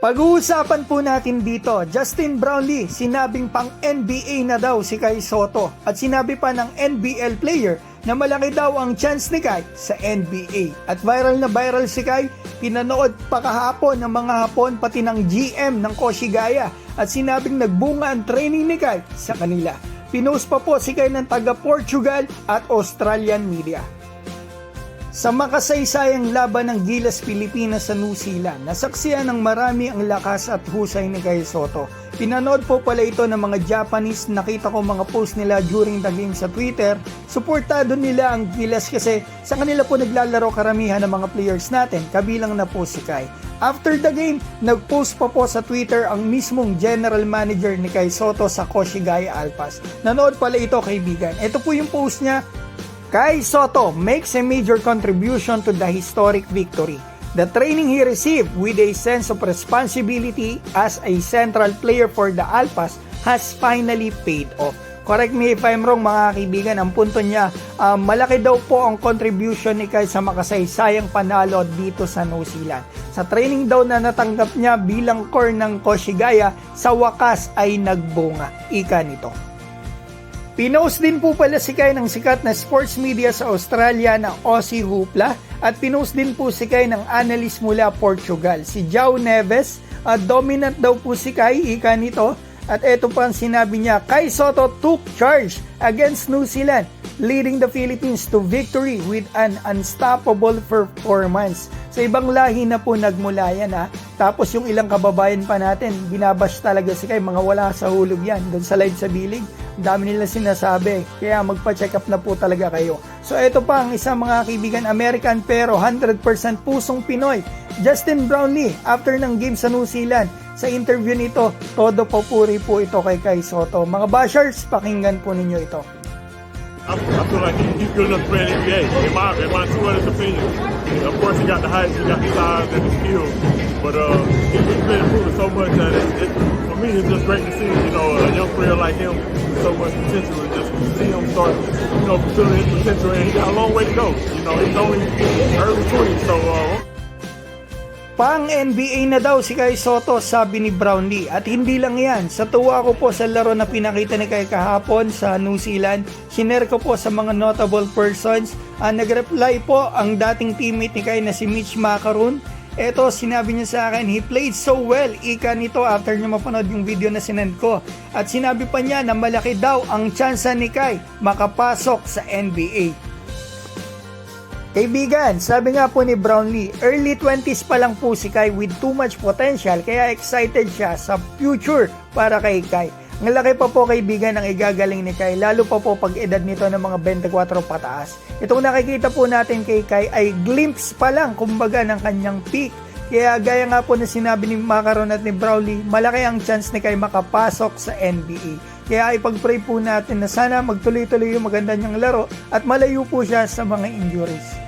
Pag-uusapan po natin dito, Justin Brownlee, sinabing pang NBA na daw si Kai Sotto at sinabi pa ng NBL player na malaki daw ang chance ni Kai sa NBA. At viral na viral si Kai, pinanood pa kahapon ng mga Hapon pati ng GM ng Koshigaya at sinabing nagbunga ang training ni Kai sa kanila. Pinost pa po si Kai ng taga Portugal at Australian media. Sa makasaysayang laban ng Gilas Pilipinas sa New Zealand, nasaksihan ng marami ang lakas at husay ni Kai Sotto. Pinanood po pala ito ng mga Japanese, nakita ko mga post nila during the game sa Twitter. Suportado nila ang Gilas kasi sa kanila po naglalaro karamihan ng mga players natin, kabilang na po si Kai. After the game, nag-post pa po sa Twitter ang mismong general manager ni Kai Sotto sa Koshigaya Alpas. Nanood pala ito, kaibigan. Ito po yung post niya. Kai Sotto makes a major contribution to the historic victory. The training he received with a sense of responsibility as a central player for the Alpas has finally paid off. Correct me if I'm wrong mga kaibigan, ang punto niya, malaki daw po ang contribution ni Kai sa makasaysayang panalo dito sa New Zealand. Sa training daw na natanggap niya bilang core ng Koshigaya, sa wakas ay nagbunga. Ika nito. Pinost din po pala si Kai ng sikat na sports media sa Australia na Aussie Hoopla at pinost din po si Kai ng analyst mula Portugal, si João Neves. Dominant daw po si Kai, ika nito. At eto pa ang sinabi niya, Kai Sotto took charge against New Zealand, leading the Philippines to victory with an unstoppable performance. Sa ibang lahi na po nagmula yan ha. Tapos yung ilang kababayan pa natin, binabash talaga si Kai, mga wala sa hulog yan. Doon sa live sa Bilig, dami nila sinasabi. Kaya magpa-check up na po talaga kayo. So ito pa ang isang mga kaibigan, American pero 100% pusong Pinoy. Justin Brownlee, after ng game sa New Zealand, sa interview nito, todo papuri po ito kay Kai Sotto. Mga bashers, pakinggan po ninyo ito. I feel like he's good enough to play in the NBA. In my true honest opinion. Of course, he got the height, he got the size and the skill, but he's been improving so much that for me, it's just great to see a young player like him with so much potential, and just to see him start, fulfilling his potential. And he got a long way to go. He's only early 20s, so. Pang NBA na daw si Kai Sotto, sabi ni Brownlee. At hindi lang yan, sa tuwa ko po sa laro na pinakita ni Kai kahapon sa New Zealand, sinare ko po sa mga notable persons. Nag-reply po ang dating teammate ni Kai na si Mitch Macaroon. Eto, sinabi niya sa akin, he played so well, ika nito after niya mapanood yung video na sinend ko. At sinabi pa niya na malaki daw ang tsansa ni Kai makapasok sa NBA. Kaibigan, sabi nga po ni Brownlee, early 20s pa lang po si Kai with too much potential, kaya excited siya sa future para kay Kai. Ang laki pa po kaibigan ang igagaling ni Kai, lalo pa po pag edad nito ng mga 24 pataas. Itong nakikita po natin kay Kai ay glimpse pa lang kumbaga ng kanyang peak. Kaya gaya nga po na sinabi ni Macaroon at ni Brownlee, malaki ang chance ni Kai makapasok sa NBA. Kaya ipag-pray po natin na sana magtuloy-tuloy yung maganda niyang laro at malayo po siya sa mga injuries.